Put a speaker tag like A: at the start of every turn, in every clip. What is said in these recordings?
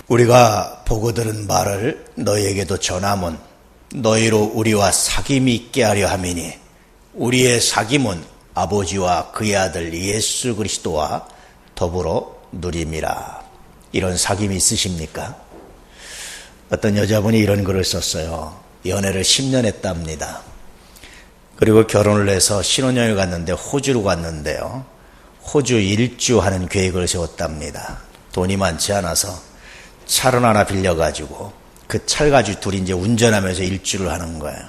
A: 우리가 보고 들은 말을 너희에게도 전함은 너희로 우리와 사귐이 있게 하려 함이니 우리의 사귐은 아버지와 그의 아들 예수 그리스도와 더불어 누림이라. 이런 사귐이 있으십니까? 어떤 여자분이 이런 글을 썼어요. 연애를 10년 했답니다. 그리고 결혼을 해서 신혼여행을 갔는데 호주로 갔는데요. 호주 일주하는 계획을 세웠답니다. 돈이 많지 않아서 차를 하나 빌려가지고 그 차를 가지고 둘이 이제 운전하면서 일주를 하는 거예요.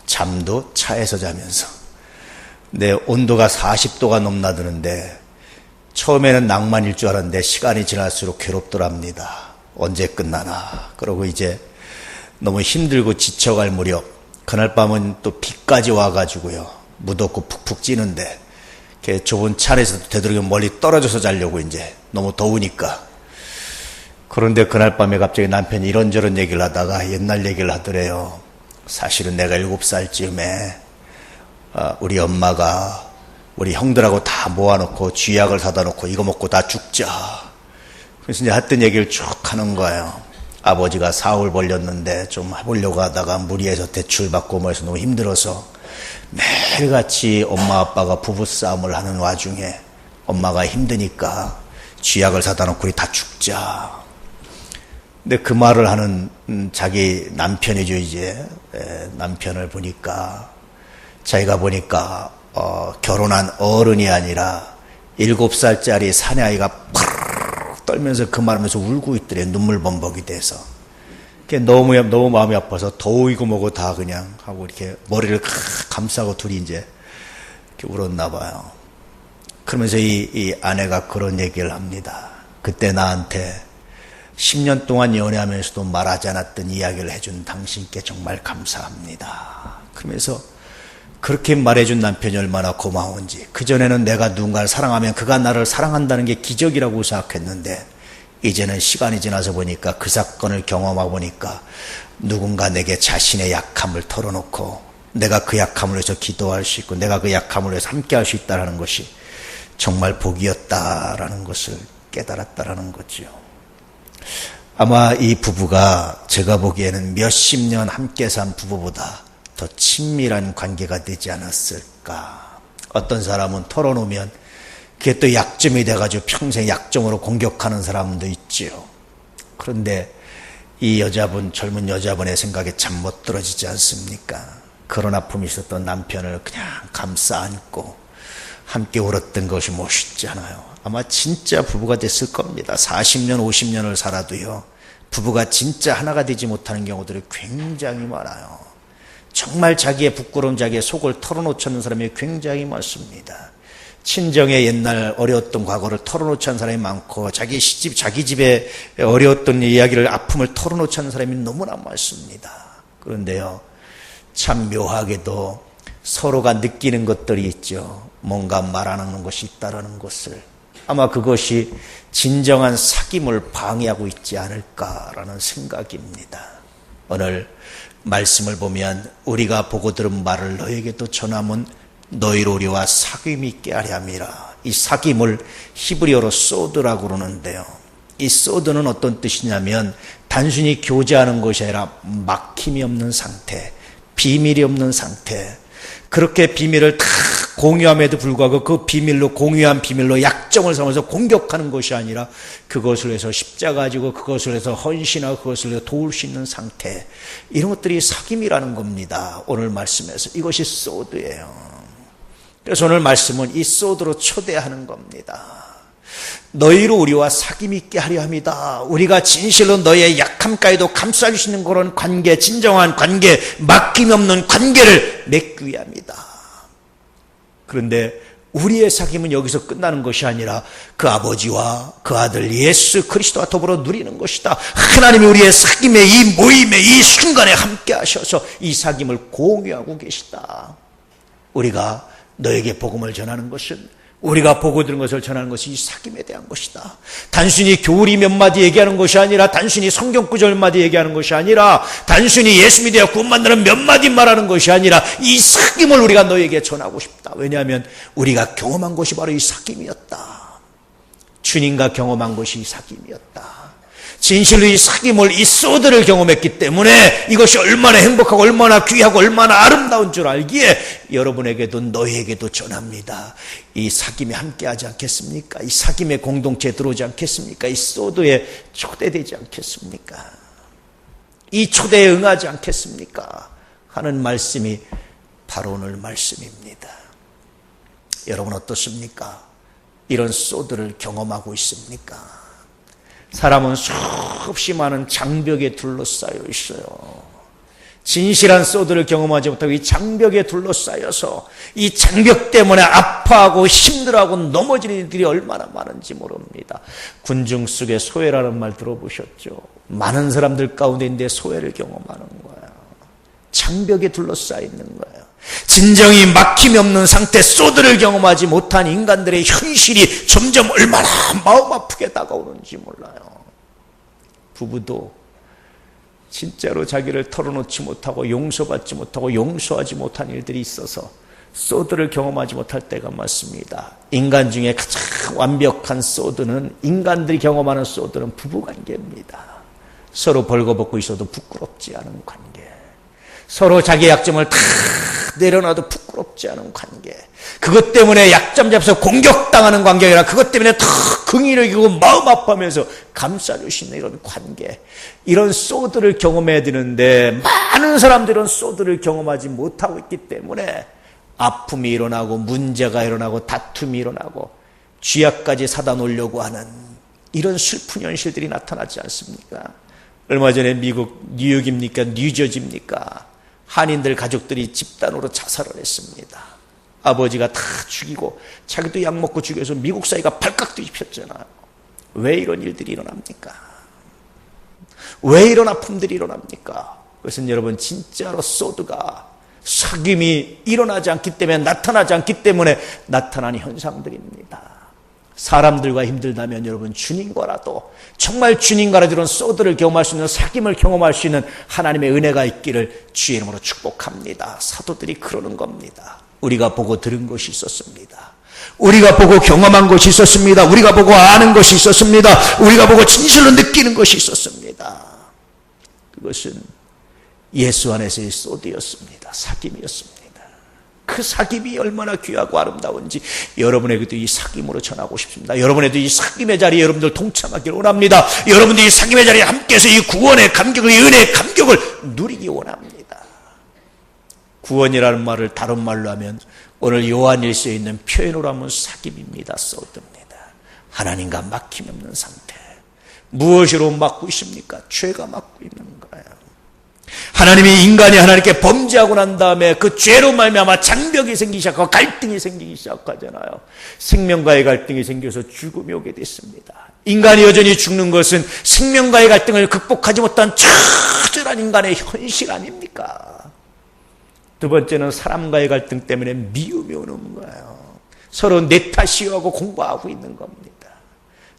A: 잠도 차에서 자면서. 근데 온도가 40도가 넘나드는데 처음에는 낭만일 줄 알았는데 시간이 지날수록 괴롭더랍니다. 언제 끝나나. 그러고 이제 너무 힘들고 지쳐갈 무렵 그날 밤은 또 비까지 와가지고요. 무덥고 푹푹 찌는데 이렇게 좁은 차 안에서도 되도록이면 멀리 떨어져서 자려고 이제 너무 더우니까. 그런데 그날 밤에 갑자기 남편이 이런저런 얘기를 하다가 옛날 얘기를 하더래요. 사실은 내가 7살쯤에 우리 엄마가 우리 형들하고 다 모아놓고 쥐약을 사다 놓고 이거 먹고 다 죽자. 그래서 이제 했던 얘기를 쭉 하는 거예요. 아버지가 사업을 벌렸는데 좀 해보려고 하다가 무리해서 대출 받고 뭐 해서 너무 힘들어서 매일같이 엄마 아빠가 부부싸움을 하는 와중에 엄마가 힘드니까 쥐약을 사다 놓고 우리 다 죽자. 근데 그 말을 하는 자기 남편이죠. 이제 남편을 보니까 자기가 보니까 결혼한 어른이 아니라 7살짜리 사내아이가 팍 떨면서 그 말하면서 울고 있더래. 눈물 범벅이 돼서. 너무 마음이 아파서 더우이고 뭐고 다 그냥 하고 이렇게 머리를 감싸고 둘이 이제 이렇게 울었나 봐요. 그러면서 이 아내가 그런 얘기를 합니다. 그때 나한테 10년 동안 연애하면서도 말하지 않았던 이야기를 해준 당신께 정말 감사합니다. 그러면서 그렇게 말해준 남편이 얼마나 고마운지. 그전에는 내가 누군가를 사랑하면 그가 나를 사랑한다는 게 기적이라고 생각했는데 이제는 시간이 지나서 보니까 그 사건을 경험하고 보니까 누군가 내게 자신의 약함을 털어놓고 내가 그 약함을 위해서 기도할 수 있고 내가 그 약함을 위해서 함께 할 수 있다는 것이 정말 복이었다라는 것을 깨달았다라는 거죠. 아마 이 부부가 제가 보기에는 몇십 년 함께 산 부부보다 더 친밀한 관계가 되지 않았을까. 어떤 사람은 털어놓으면 그게 또 약점이 돼가지고 평생 약점으로 공격하는 사람도 있지요. 그런데 이 여자분, 젊은 여자분의 생각에 참 못 들어지지 않습니까? 그런 아픔이 있었던 남편을 그냥 감싸 안고 함께 울었던 것이 멋있잖아요. 아마 진짜 부부가 됐을 겁니다. 40년, 50년을 살아도요. 부부가 진짜 하나가 되지 못하는 경우들이 굉장히 많아요. 정말 자기의 부끄러움, 자기의 속을 털어놓지 않는 사람이 굉장히 많습니다. 친정의 옛날 어려웠던 과거를 털어놓지 않는 사람이 많고 자기 시집, 자기 집에 어려웠던 이야기를, 아픔을 털어놓지 않는 사람이 너무나 많습니다. 그런데요, 참 묘하게도 서로가 느끼는 것들이 있죠. 뭔가 말 안 하는 것이 있다라는 것을. 아마 그것이 진정한 사귐을 방해하고 있지 않을까라는 생각입니다. 오늘 말씀을 보면 우리가 보고 들은 말을 너희에게도 전함은 너희로 우리와 사귐이 있게 하려 함이라. 이 사귐을 히브리어로 소드라고 그러는데요. 이 소드는 어떤 뜻이냐면 단순히 교제하는 것이 아니라 막힘이 없는 상태, 비밀이 없는 상태. 그렇게 비밀을 다 공유함에도 불구하고 그 비밀로, 공유한 비밀로 약점을 삼아서 공격하는 것이 아니라 그것을 해서 십자가 지고 그것을 해서 헌신하고 그것을 해서 도울 수 있는 상태. 이런 것들이 사귐이라는 겁니다. 오늘 말씀에서 이것이 소드예요. 그래서 오늘 말씀은 이 소드로 초대하는 겁니다. 너희로 우리와 사귐이 있게 하려 합니다. 우리가 진실로 너희의 약함까지도 감싸줄 수 있는 그런 관계, 진정한 관계, 막힘이 없는 관계를 맺기 위함이다. 그런데 우리의 사귐은 여기서 끝나는 것이 아니라 그 아버지와 그 아들 예수 그리스도와 더불어 누리는 것이다. 하나님이 우리의 사귐의 이 모임에, 이 순간에 함께 하셔서 이 사귐을 공유하고 계시다. 우리가 너에게 복음을 전하는 것은, 우리가 보고 들은 것을 전하는 것이 이 사귐에 대한 것이다. 단순히 교리 몇 마디 얘기하는 것이 아니라, 단순히 성경 구절 몇 마디 얘기하는 것이 아니라, 단순히 예수 믿어야 구원받는 몇 마디 말하는 것이 아니라 이 사귐을 우리가 너에게 전하고 싶다. 왜냐하면 우리가 경험한 것이 바로 이 사귐이었다. 주님과 경험한 것이 이 사귐이었다. 진실로 이 사귐을, 이 소드를 경험했기 때문에 이것이 얼마나 행복하고 얼마나 귀하고 얼마나 아름다운 줄 알기에 여러분에게도 너희에게도 전합니다. 이 사귐에 함께하지 않겠습니까? 이 사귐의 공동체에 들어오지 않겠습니까? 이 소드에 초대되지 않겠습니까? 이 초대에 응하지 않겠습니까? 하는 말씀이 바로 오늘 말씀입니다. 여러분 어떻습니까? 이런 소드를 경험하고 있습니까? 사람은 수없이 많은 장벽에 둘러싸여 있어요. 진실한 소드를 경험하지 못하고 이 장벽에 둘러싸여서 이 장벽 때문에 아파하고 힘들어하고 넘어지는 일들이 얼마나 많은지 모릅니다. 군중 속에 소외라는 말 들어보셨죠? 많은 사람들 가운데 있는데 소외를 경험하는 거예요. 장벽에 둘러싸여 있는 거예요. 진정이 막힘이 없는 상태, 소드를 경험하지 못한 인간들의 현실이 점점 얼마나 마음 아프게 다가오는지 몰라요. 부부도 진짜로 자기를 털어놓지 못하고 용서받지 못하고 용서하지 못한 일들이 있어서 소드를 경험하지 못할 때가 많습니다. 인간 중에 가장 완벽한 소드는, 인간들이 경험하는 소드는 부부관계입니다. 서로 벌거벗고 있어도 부끄럽지 않은 관계, 서로 자기 약점을 다 내려놔도 부끄럽지 않은 관계, 그것 때문에 약점 잡혀서 공격당하는 관계가 아니라 그것 때문에 더 긍휼을 이기고 마음 아파하면서 감싸주시는 이런 관계, 이런 소드를 경험해야 되는데 많은 사람들은 소드를 경험하지 못하고 있기 때문에 아픔이 일어나고 문제가 일어나고 다툼이 일어나고 쥐약까지 사다 놓으려고 하는 이런 슬픈 현실들이 나타나지 않습니까? 얼마 전에 미국 뉴욕입니까? 뉴저지입니까? 한인들 가족들이 집단으로 자살을 했습니다. 아버지가 다 죽이고 자기도 약 먹고 죽여서 미국 사회가 발칵 뒤집혔잖아요. 왜 이런 일들이 일어납니까? 왜 이런 아픔들이 일어납니까? 그것은 여러분 진짜로 소드가, 사귐이 일어나지 않기 때문에, 나타나지 않기 때문에 나타나는 현상들입니다. 사람들과 힘들다면 여러분 주님과라도, 정말 주님과라도 이런 소드를 경험할 수 있는, 사귐을 경험할 수 있는 하나님의 은혜가 있기를 주의 이름으로 축복합니다. 사도들이 그러는 겁니다. 우리가 보고 들은 것이 있었습니다. 우리가 보고 경험한 것이 있었습니다. 우리가 보고 아는 것이 있었습니다. 우리가 보고 진실로 느끼는 것이 있었습니다. 그것은 예수 안에서의 소드였습니다. 사귐이었습니다. 그 사귐이 얼마나 귀하고 아름다운지 여러분에게도 이 사귐으로 전하고 싶습니다. 여러분에도 이 사귐의 자리에 여러분들 동참하기를 원합니다. 여러분들이 이 사귐의 자리에 함께해서 이 구원의 감격을, 이 은혜의 감격을 누리기 원합니다. 구원이라는 말을 다른 말로 하면 오늘 요한일서에 있는 표현으로 하면 사귐입니다. 소드입니다. 하나님과 막힘이 없는 상태. 무엇으로 막고 있습니까? 죄가 막고 있는 거예요. 하나님이, 인간이 하나님께 범죄하고 난 다음에 그 죄로 말미암아 장벽이 생기기 시작하고 갈등이 생기기 시작하잖아요. 생명과의 갈등이 생겨서 죽음이 오게 됐습니다. 인간이 여전히 죽는 것은 생명과의 갈등을 극복하지 못한 처절한 인간의 현실 아닙니까? 두 번째는 사람과의 갈등 때문에 미움이 오는 거예요. 서로 내 탓이하고 공부하고 있는 겁니다.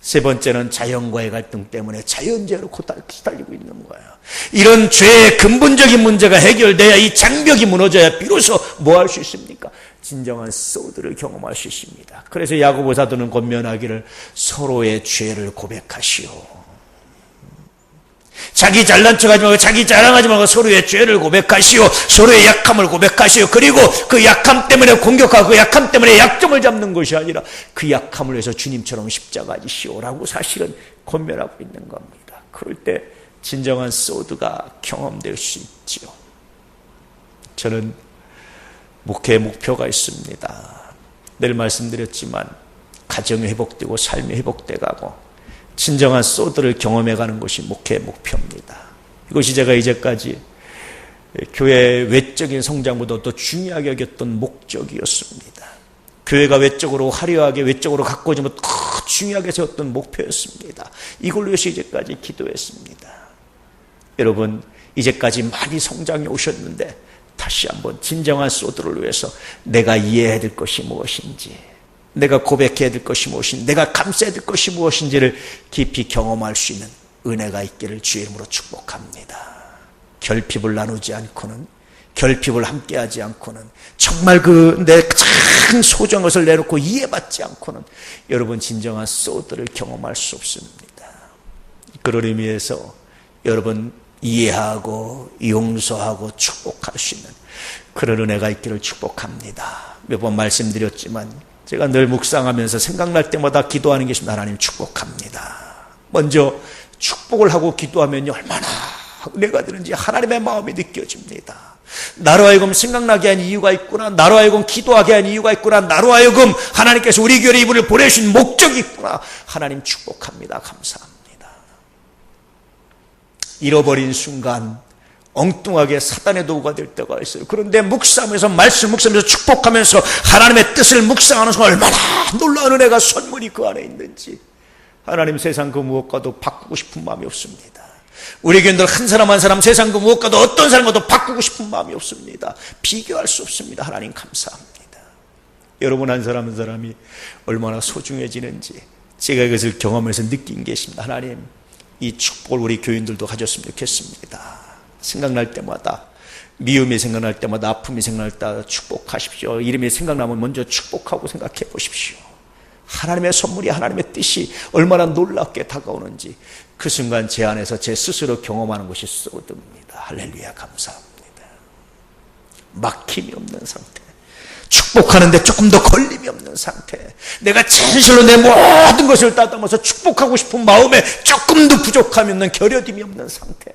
A: 세 번째는 자연과의 갈등 때문에 자연재해로 시달리고 있는 거예요. 이런 죄의 근본적인 문제가 해결돼야, 이 장벽이 무너져야 비로소 뭐 할 수 있습니까? 진정한 소드를 경험할 수 있습니다. 그래서 야고보 사도는 권면하기를 서로의 죄를 고백하시오. 자기 잘난 척하지 말고, 자기 자랑하지 말고 서로의 죄를 고백하시오. 서로의 약함을 고백하시오. 그리고 그 약함 때문에 공격하고 그 약함 때문에 약점을 잡는 것이 아니라 그 약함을 위해서 주님처럼 십자가 지시오라고 사실은 권면하고 있는 겁니다. 그럴 때 진정한 소드가 경험될 수 있지요. 저는 목회의 목표가 있습니다. 늘 말씀드렸지만 가정이 회복되고 삶이 회복돼가고 진정한 소드를 경험해가는 것이 목회의 목표입니다. 이것이 제가 이제까지 교회의 외적인 성장보다 더 중요하게 여겼던 목적이었습니다. 교회가 외적으로 화려하게, 외적으로 가꿔지면 더 중요하게 세웠던 목표였습니다. 이걸로 위해서 이제까지 기도했습니다. 여러분, 이제까지 많이 성장해 오셨는데 다시 한번 진정한 소드를 위해서 내가 이해해야 될 것이 무엇인지, 내가 고백해야 될 것이 무엇인지, 내가 감싸야 될 것이 무엇인지를 깊이 경험할 수 있는 은혜가 있기를 주의 이름으로 축복합니다. 결핍을 나누지 않고는, 결핍을 함께하지 않고는, 정말 내 가장 소중한 것을 내놓고 이해받지 않고는 여러분 진정한 소드를 경험할 수 없습니다. 그런 의미에서 여러분 이해하고 용서하고 축복할 수 있는 그런 은혜가 있기를 축복합니다. 몇 번 말씀드렸지만 제가 늘 묵상하면서 생각날 때마다 기도하는 것입니다. 하나님 축복합니다. 먼저 축복을 하고 기도하면 얼마나 은혜가 되는지 하나님의 마음이 느껴집니다. 나로 하여금 생각나게 한 이유가 있구나. 나로 하여금 기도하게 한 이유가 있구나. 나로 하여금 하나님께서 우리 교회에 이분을 보내주신 목적이 있구나. 하나님 축복합니다. 감사합니다. 잃어버린 순간 엉뚱하게 사단의 도구가 될 때가 있어요. 그런데 묵상하면서 말씀 묵상하면서 축복하면서 하나님의 뜻을 묵상하는 순간 얼마나 놀라운 은혜가 선물이 그 안에 있는지 하나님 세상 그 무엇과도 바꾸고 싶은 마음이 없습니다. 우리 교인들 한 사람 한 사람 세상 그 무엇과도 어떤 사람과도 바꾸고 싶은 마음이 없습니다. 비교할 수 없습니다. 하나님 감사합니다. 여러분 한 사람 한 사람이 얼마나 소중해지는지 제가 이것을 경험해서 느낀 것입니다. 하나님 이 축복을 우리 교인들도 가졌으면 좋겠습니다. 생각날 때마다 미움이 생각날 때마다 아픔이 생각날 때마다 축복하십시오. 이름이 생각나면 먼저 축복하고 생각해 보십시오. 하나님의 선물이 하나님의 뜻이 얼마나 놀랍게 다가오는지 그 순간 제 안에서 제 스스로 경험하는 것이 쏟듭니다. 할렐루야 감사합니다. 막힘이 없는 상태, 축복하는데 조금 더 걸림이 없는 상태, 내가 진실로 내 모든 것을 따담아서 축복하고 싶은 마음에 조금도 부족함이 없는 결여됨이 없는 상태,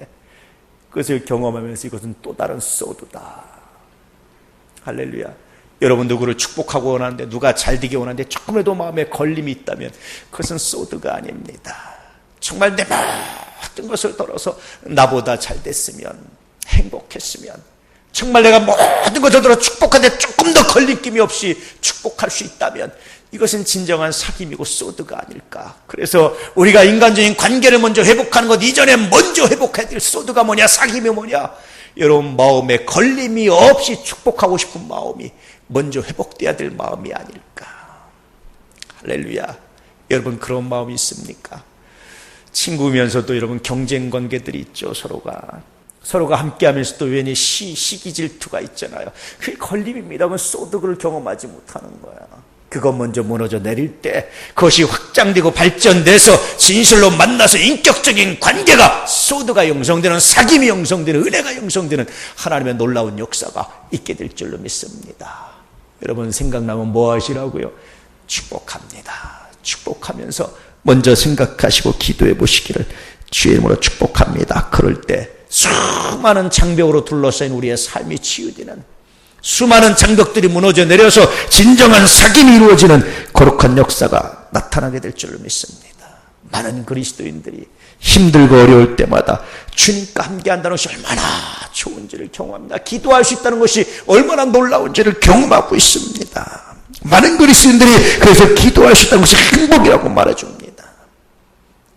A: 그것을 경험하면서 이것은 또 다른 소드다. 할렐루야. 여러분도 그를 축복하고 원하는데 누가 잘 되게 원하는데 조금이라도 마음에 걸림이 있다면 그것은 소드가 아닙니다. 정말 내 모든 것을 걸어서 나보다 잘 됐으면, 행복했으면, 정말 내가 모든 것을 들어 축복하는데 조금 더 걸림김이 없이 축복할 수 있다면 이것은 진정한 사귐이고 소드가 아닐까. 그래서 우리가 인간적인 관계를 먼저 회복하는 것 이전에 먼저 회복해야 될 소드가 뭐냐, 사귐이 뭐냐, 여러분 마음에 걸림이 없이 축복하고 싶은 마음이 먼저 회복돼야 될 마음이 아닐까. 할렐루야. 여러분 그런 마음이 있습니까? 친구면서도 여러분 경쟁 관계들이 있죠. 서로가 함께하면서 또 괜히 시기 질투가 있잖아요. 그게 걸림입니다. 그건 소득을 경험하지 못하는 거야. 그것 먼저 무너져 내릴 때 그것이 확장되고 발전돼서 진실로 만나서 인격적인 관계가 소드가 형성되는, 사귐이 형성되는, 은혜가 형성되는 하나님의 놀라운 역사가 있게 될 줄로 믿습니다. 여러분 생각나면 뭐 하시라고요? 축복합니다. 축복하면서 먼저 생각하시고 기도해 보시기를 주의 이름으로 축복합니다. 그럴 때 수많은 장벽으로 둘러싸인 우리의 삶이 치유되는, 수많은 장벽들이 무너져 내려서 진정한 사귐이 이루어지는 거룩한 역사가 나타나게 될 줄을 믿습니다. 많은 그리스도인들이 힘들고 어려울 때마다 주님과 함께한다는 것이 얼마나 좋은지를 경험합니다. 기도할 수 있다는 것이 얼마나 놀라운지를 경험하고 있습니다. 많은 그리스도인들이 그래서 기도할 수 있다는 것이 행복이라고 말해줍니다.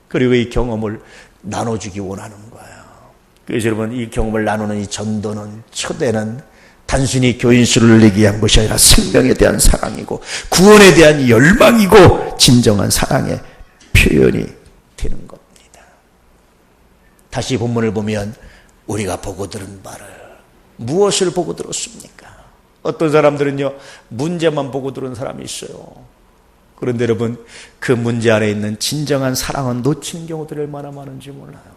A: 그리고 이 경험을 나눠주기 원하는 거예요. 그래서 여러분 이 경험을 나누는 이 전도는, 초대는 단순히 교인 수를 늘리기 위한 것이 아니라 생명에 대한 사랑이고 구원에 대한 열망이고 진정한 사랑의 표현이 되는 겁니다. 다시 본문을 보면 우리가 보고 들은 바를, 무엇을 보고 들었습니까? 어떤 사람들은요 문제만 보고 들은 사람이 있어요. 그런데 여러분 그 문제 안에 있는 진정한 사랑은 놓치는 경우들이 얼마나 많은지 몰라요.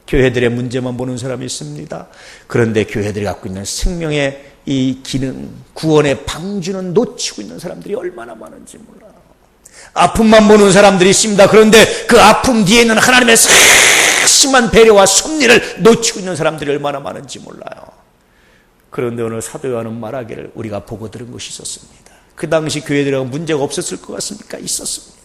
A: 교회들의 문제만 보는 사람이 있습니다. 그런데 교회들이 갖고 있는 생명의 이 기능, 구원의 방주는 놓치고 있는 사람들이 얼마나 많은지 몰라요. 아픔만 보는 사람들이 있습니다. 그런데 그 아픔 뒤에 있는 하나님의 심한 배려와 섭리를 놓치고 있는 사람들이 얼마나 많은지 몰라요. 그런데 오늘 사도 요한은 말하기를 우리가 보고 들은 것이 있었습니다. 그 당시 교회들하고 문제가 없었을 것 같습니까? 있었습니다.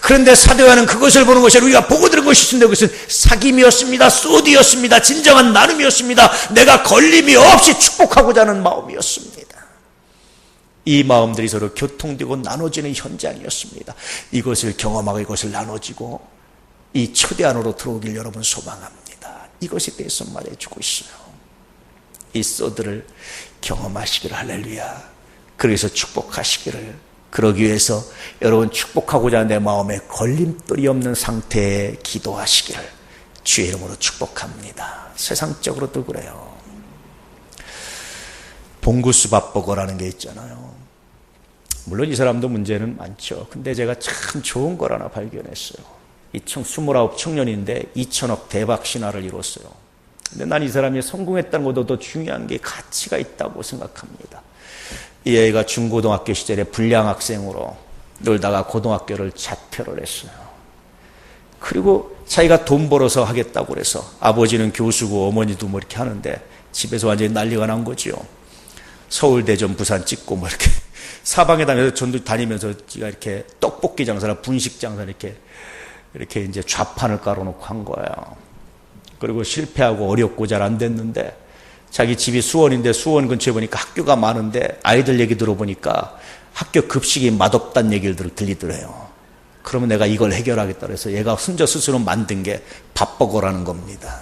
A: 그런데 사도 요한은 그것을 보는 것이 아니라 우리가 보고 들은 것이 있습니다. 그것은 사귐이었습니다. 소디였습니다. 진정한 나눔이었습니다. 내가 걸림이 없이 축복하고자 하는 마음이었습니다. 이 마음들이 서로 교통되고 나눠지는 현장이었습니다. 이것을 경험하고 이것을 나눠지고 이 초대 안으로 들어오길 여러분 소망합니다. 이것에 대해서 말해주고 있어요. 이 소드를 경험하시기를, 할렐루야. 그래서 축복하시기를, 그러기 위해서 여러분 축복하고자 하는 내 마음에 걸림돌이 없는 상태에 기도하시기를 주의 이름으로 축복합니다. 세상적으로도 그래요. 봉구수 밥버거라는 게 있잖아요. 물론 이 사람도 문제는 많죠. 근데 제가 참 좋은 걸 하나 발견했어요. 29 청년인데 2천억 대박 신화를 이뤘어요. 근데 난 이 사람이 성공했다는 것보다 더 중요한 게 가치가 있다고 생각합니다. 이 애가 중고등학교 시절에 불량 학생으로 놀다가 고등학교를 자퇴를 했어요. 그리고 자기가 돈 벌어서 하겠다고 그래서 아버지는 교수고 어머니도 뭐 이렇게 하는데 집에서 완전히 난리가 난 거죠. 서울, 대전, 부산 찍고 뭐 이렇게 사방에 다니면서 전도 다니면서 지가 이렇게 떡볶이 장사나 분식 장사 이렇게 이제 좌판을 깔아놓고 한 거예요. 그리고 실패하고 어렵고 잘 안 됐는데 자기 집이 수원인데 수원 근처에 보니까 학교가 많은데 아이들 얘기 들어보니까 학교 급식이 맛없다는 얘기를 들리더래요. 그러면 내가 이걸 해결하겠다 그래서 얘가 혼자 스스로 만든 게 밥버거라는 겁니다.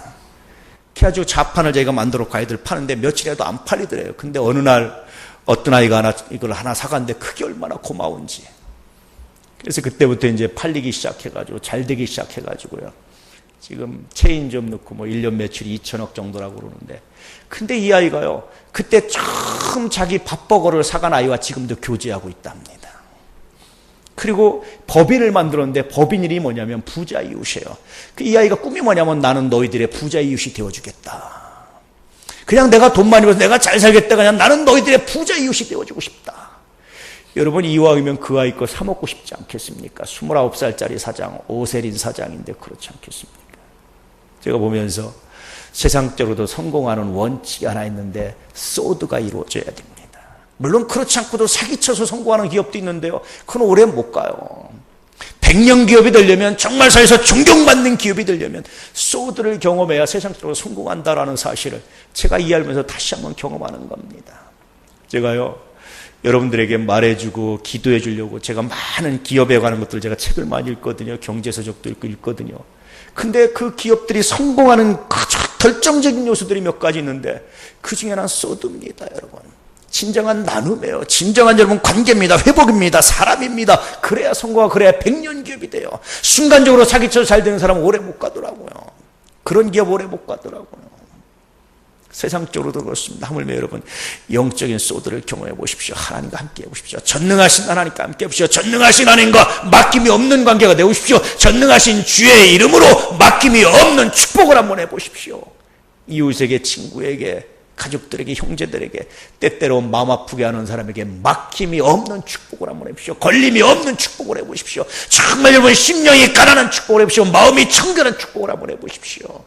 A: 그래가지고 좌판을 자기가 만들어 아이들 파는데 며칠이라도 안 팔리더래요. 근데 어느 날 어떤 아이가 이걸 하나 사갔는데 그게 얼마나 고마운지. 그래서 그때부터 이제 팔리기 시작해가지고 잘 되기 시작해가지고요. 지금 체인점 넣고 뭐 1년 매출이 2천억 정도라고 그러는데 근데 이 아이가요 그때 처음 자기 밥버거를 사간 아이와 지금도 교제하고 있답니다. 그리고 법인을 만들었는데 법인 일이 뭐냐면 부자 이웃이에요. 이 아이가 꿈이 뭐냐면 나는 너희들의 부자 이웃이 되어주겠다. 그냥 내가 돈 많이 벌어서 내가 잘 살겠다. 그냥 나는 너희들의 부자 이웃이 되어주고 싶다. 여러분 이왕이면 그 아이 거 사먹고 싶지 않겠습니까? 29살짜리 사장, 오세린 사장인데 그렇지 않겠습니까? 제가 보면서 세상적으로도 성공하는 원칙이 하나 있는데 소드가 이루어져야 됩니다. 물론 그렇지 않고도 사기쳐서 성공하는 기업도 있는데요. 그건 오래 못 가요. 100년 기업이 되려면 정말 사회에서 존경받는 기업이 되려면 소드를 경험해야 세상적으로 성공한다라는 사실을 제가 이해하면서 다시 한번 경험하는 겁니다. 제가요 여러분들에게 말해주고 기도해 주려고 제가 많은 기업에 관한 것들 제가 책을 많이 읽거든요. 경제서적도 읽거든요. 근데 그 기업들이 성공하는 아주 결정적인 요소들이 몇 가지 있는데 그 중에 하나는 소드입니다. 여러분 진정한 나눔이에요. 진정한 여러분 관계입니다. 회복입니다. 사람입니다. 그래야 성공하고 그래야 100년 기업이 돼요. 순간적으로 사기쳐서 잘 되는 사람은 오래 못 가더라고요. 그런 기업 오래 못 가더라고요. 세상적으로도 그렇습니다. 하물며 여러분 영적인 소드를 경험해 보십시오. 하나님과 함께 해보십시오. 전능하신 하나님과 함께 해보십시오. 전능하신 하나님과 맡김이 없는 관계가 되십시오. 전능하신 주의 이름으로 맡김이 없는 축복을 한번 해보십시오. 이웃에게, 친구에게, 가족들에게, 형제들에게, 때때로 마음 아프게 하는 사람에게 막힘이 없는 축복을 한번 해보십시오. 걸림이 없는 축복을 해보십시오. 정말 여러분 심령이 가난한 축복을 해보십시오. 마음이 청결한 축복을 한번 해보십시오.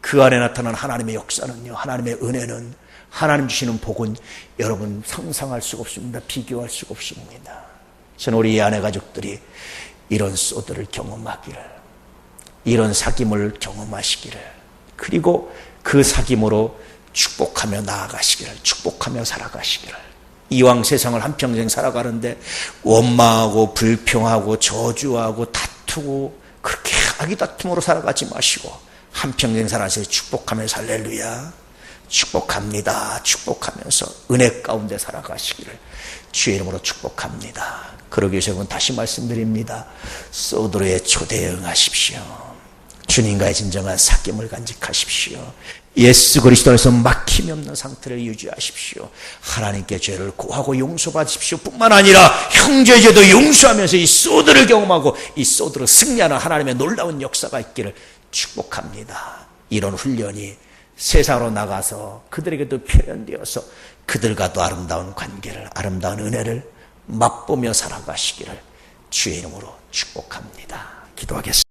A: 그 안에 나타난 하나님의 역사는요, 하나님의 은혜는, 하나님 주시는 복은 여러분 상상할 수가 없습니다. 비교할 수가 없습니다. 저는 우리 아내 가족들이 이런 소드를 경험하기를, 이런 사귐을 경험하시기를, 그리고 그 사귐으로 축복하며 나아가시기를, 축복하며 살아가시기를. 이왕 세상을 한평생 살아가는데 원망하고 불평하고 저주하고 다투고 그렇게 악의 다툼으로 살아가지 마시고 한평생 살아서 축복하면서 할렐루야 축복합니다. 축복하면서 은혜 가운데 살아가시기를 주의 이름으로 축복합니다. 그러기 위해서 여러분 다시 말씀드립니다. 소드로의 초대에 응하십시오. 주님과의 진정한 사귐을 간직하십시오. 예수 그리스도 안에서 막힘이 없는 상태를 유지하십시오. 하나님께 죄를 고하고 용서받으십시오. 뿐만 아니라 형제의 죄도 용서하면서 이 소드를 경험하고 이 소드로 승리하는 하나님의 놀라운 역사가 있기를 축복합니다. 이런 훈련이 세상으로 나가서 그들에게도 표현되어서 그들과도 아름다운 관계를, 아름다운 은혜를 맛보며 살아가시기를 주의 이름으로 축복합니다. 기도하겠습니다.